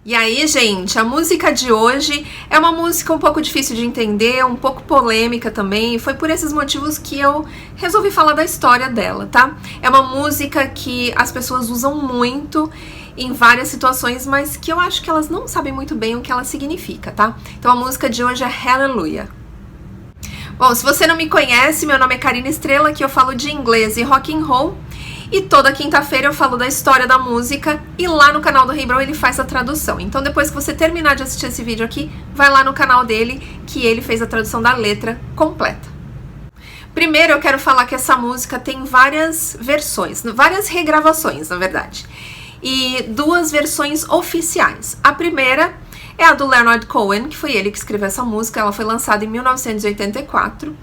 E aí, gente, a música de hoje é uma música um pouco difícil de entender, um pouco polêmica também, e foi por esses motivos que eu resolvi falar da história dela, tá? É uma música que as pessoas usam muito em várias situações, mas que eu acho que elas não sabem muito bem o que ela significa, tá? Então a música de hoje é Hallelujah. Bom, se você não me conhece, meu nome é Karina Estrela, que eu falo de inglês e rock and roll. E toda quinta-feira eu falo da história da música e lá no canal do Hebron ele faz a tradução. Então depois que você terminar de assistir esse vídeo aqui, vai lá no canal dele que ele fez a tradução da letra completa. Primeiro eu quero falar que essa música tem várias versões, várias regravações na verdade. E duas versões oficiais. A primeira é a do Leonard Cohen, que foi ele que escreveu essa música, ela foi lançada em 1984.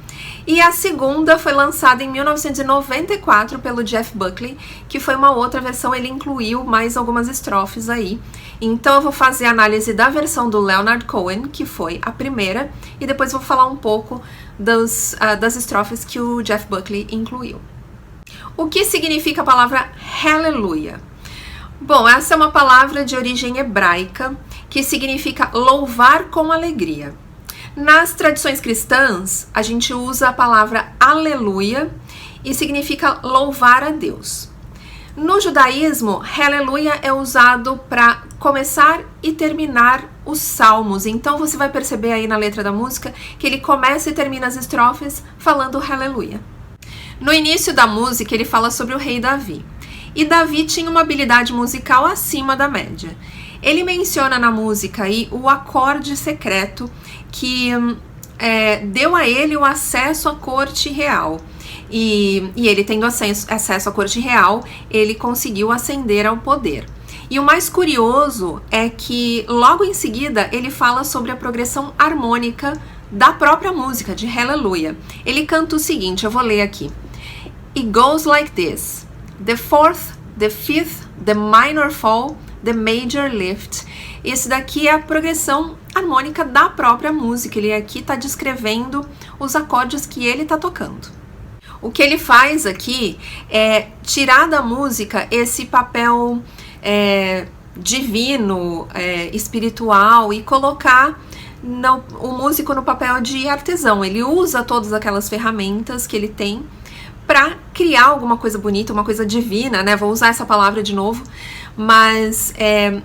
E a segunda foi lançada em 1994 pelo Jeff Buckley, que foi uma outra versão, ele incluiu mais algumas estrofes aí. Então eu vou fazer a análise da versão do Leonard Cohen, que foi a primeira, e depois vou falar um pouco das estrofes que o Jeff Buckley incluiu. O que significa a palavra Hallelujah? Bom, essa é uma palavra de origem hebraica, que significa louvar com alegria. Nas tradições cristãs, a gente usa a palavra aleluia e significa louvar a Deus. No judaísmo, Hallelujah é usado para começar e terminar os salmos. Então você vai perceber aí na letra da música que ele começa e termina as estrofes falando Hallelujah. No início da música, ele fala sobre o rei Davi. E Davi tinha uma habilidade musical acima da média. Ele menciona na música aí o acorde secreto que deu a ele o acesso à corte real. E ele tendo acesso à corte real, ele conseguiu ascender ao poder. E o mais curioso é que logo em seguida ele fala sobre a progressão harmônica da própria música, de Hallelujah. Ele canta o seguinte, eu vou ler aqui. It goes like this. The fourth, the fifth, the minor fall, the major lift. Esse daqui é a progressão harmônica da própria música. Ele aqui está descrevendo os acordes que ele está tocando. O que ele faz aqui é tirar da música esse papel divino, espiritual, e colocar o músico no papel de artesão. Ele usa todas aquelas ferramentas que ele tem para criar alguma coisa bonita, uma coisa divina, né? Vou usar essa palavra de novo, mas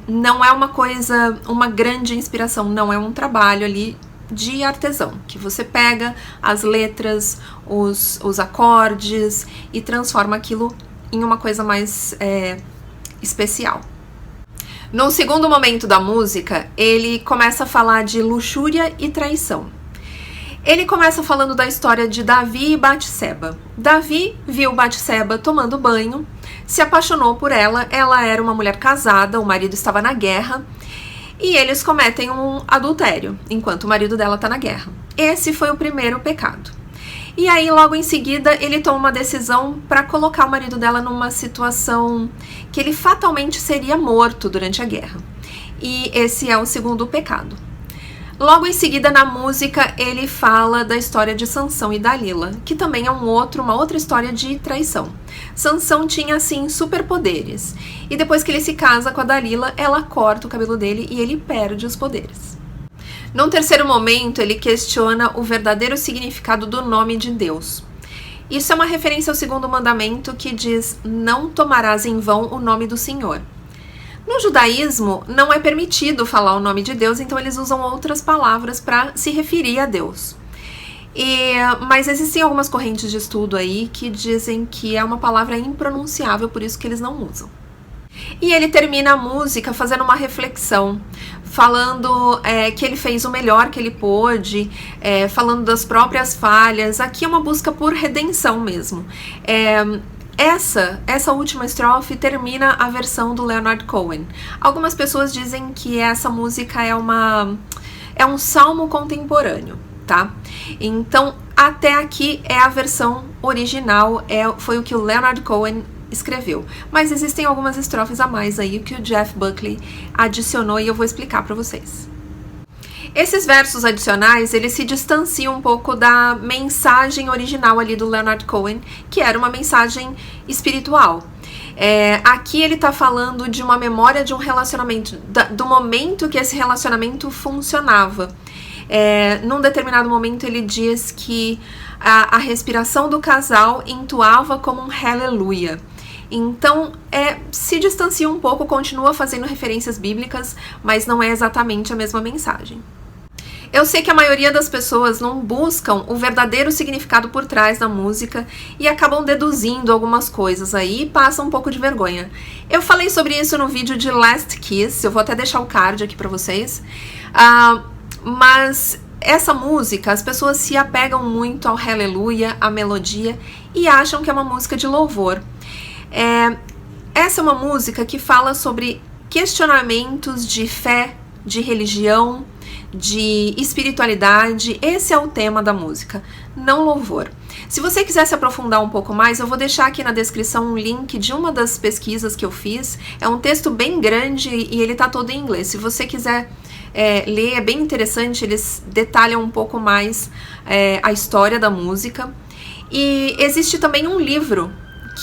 não é uma grande inspiração, não é um trabalho ali de artesão, que você pega as letras, os acordes e transforma aquilo em uma coisa mais especial. No segundo momento da música, ele começa a falar de luxúria e traição. Ele começa falando da história de Davi e Batseba. Davi viu Batseba tomando banho, se apaixonou por ela, ela era uma mulher casada, o marido estava na guerra, e eles cometem um adultério, enquanto o marido dela está na guerra. Esse foi o primeiro pecado. E aí, logo em seguida, ele toma uma decisão para colocar o marido dela numa situação que ele fatalmente seria morto durante a guerra. E esse é o segundo pecado. Logo em seguida, na música, ele fala da história de Sansão e Dalila, que também é uma outra história de traição. Sansão tinha, assim, superpoderes. E depois que ele se casa com a Dalila, ela corta o cabelo dele e ele perde os poderes. Num terceiro momento, ele questiona o verdadeiro significado do nome de Deus. Isso é uma referência ao segundo mandamento que diz: não tomarás em vão o nome do Senhor. No judaísmo, não é permitido falar o nome de Deus, então eles usam outras palavras para se referir a Deus. Mas existem algumas correntes de estudo aí que dizem que é uma palavra impronunciável, por isso que eles não usam. E ele termina a música fazendo uma reflexão, falando que ele fez o melhor que ele pôde, falando das próprias falhas. Aqui é uma busca por redenção mesmo. Essa última estrofe termina a versão do Leonard Cohen. Algumas pessoas dizem que essa música é um salmo contemporâneo, tá? Então, até aqui é a versão original, foi o que o Leonard Cohen escreveu. Mas existem algumas estrofes a mais aí que o Jeff Buckley adicionou e eu vou explicar para vocês. Esses versos adicionais, eles se distanciam um pouco da mensagem original ali do Leonard Cohen, que era uma mensagem espiritual. Aqui ele tá falando de uma memória de um relacionamento, do momento que esse relacionamento funcionava. Num determinado momento ele diz que a respiração do casal entoava como um aleluia. Então, se distancia um pouco, continua fazendo referências bíblicas, mas não é exatamente a mesma mensagem. Eu sei que a maioria das pessoas não buscam o verdadeiro significado por trás da música e acabam deduzindo algumas coisas aí e passam um pouco de vergonha. Eu falei sobre isso no vídeo de Last Kiss, eu vou até deixar o card aqui pra vocês. Mas essa música, as pessoas se apegam muito ao aleluia, à melodia, e acham que é uma música de louvor. Essa é uma música que fala sobre questionamentos de fé, de religião, de espiritualidade. Esse é o tema da música, não louvor. Se você quiser se aprofundar um pouco mais, eu vou deixar aqui na descrição um link de uma das pesquisas que eu fiz. É um texto bem grande e ele tá todo em inglês. Se você quiser ler, é bem interessante, eles detalham um pouco mais a história da música. E existe também um livro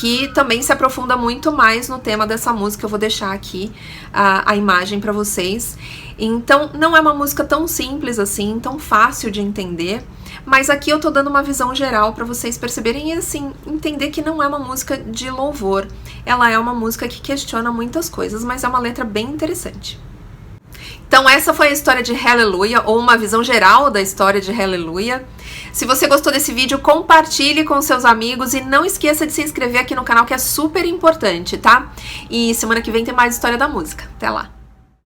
que também se aprofunda muito mais no tema dessa música. Eu vou deixar aqui a imagem para vocês. Então, não é uma música tão simples assim, tão fácil de entender, mas aqui eu tô dando uma visão geral para vocês perceberem e, assim, entender que não é uma música de louvor. Ela é uma música que questiona muitas coisas, mas é uma letra bem interessante. Então essa foi a história de Hallelujah, ou uma visão geral da história de Hallelujah. Se você gostou desse vídeo, compartilhe com seus amigos e não esqueça de se inscrever aqui no canal, que é super importante, tá? E semana que vem tem mais história da música. Até lá!